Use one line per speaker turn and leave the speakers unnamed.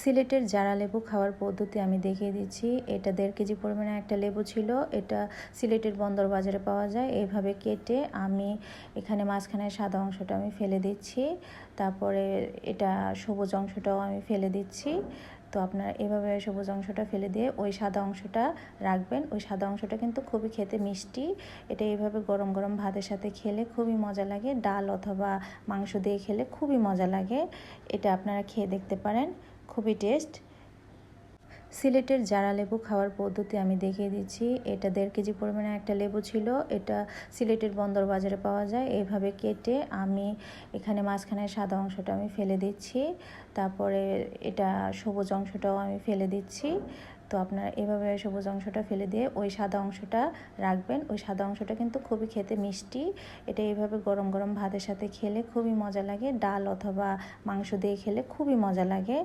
সিলেটের জারা লেবু খাওয়ার পদ্ধতি আমি দেখিয়ে দিচ্ছি। এটা 1.5 কেজি পরিমাণে একটা লেবু ছিল। এটা সিলেটের বন্দর বাজারে পাওয়া যায়। এইভাবে কেটে আমি এখানে মাঝখানের সাদা অংশটা আমি ফেলে দিচ্ছি। তারপরে এটা সবুজ অংশটাও আমি ফেলে দিচ্ছি। তো আপনারা এভাবে সবুজ অংশটা ফেলে দিয়ে ওই সাদা অংশটা রাখবেন। ওই সাদা অংশটা কিন্তু খুবই খেতে মিষ্টি। এটা এইভাবে গরম গরম ভাতের সাথে খেলে খুবই মজা লাগে। ডাল অথবা মাংস দিয়ে খেলে খুবই মজা লাগে। এটা আপনারা খেয়ে দেখতে পারেন, খুবই টেস্ট। সিলেটের জারা লেবু খাওয়ার পদ্ধতি আমি দেখিয়ে দিচ্ছি। এটা 1.5 কেজি পরিমাণে একটা লেবু ছিল। এটা সিলেটের বন্দর বাজারে পাওয়া যায়। এইভাবে কেটে আমি এখানে মাঝখানের সাদা অংশটা আমি ফেলে দিচ্ছি। তারপরে এটা সবুজ অংশটাও আমি ফেলে দিচ্ছি। তো আপনারা এভাবে সবুজ অংশটা ফেলে দিয়ে ওই সাদা অংশটা রাখবেন। ওই সাদা অংশটা কিন্তু খুবই খেতে মিষ্টি। এটা এইভাবে গরম গরম ভাতের সাথে খেলে খুবই মজা লাগে। ডাল অথবা মাংস দিয়ে খেলে খুবই মজা লাগে।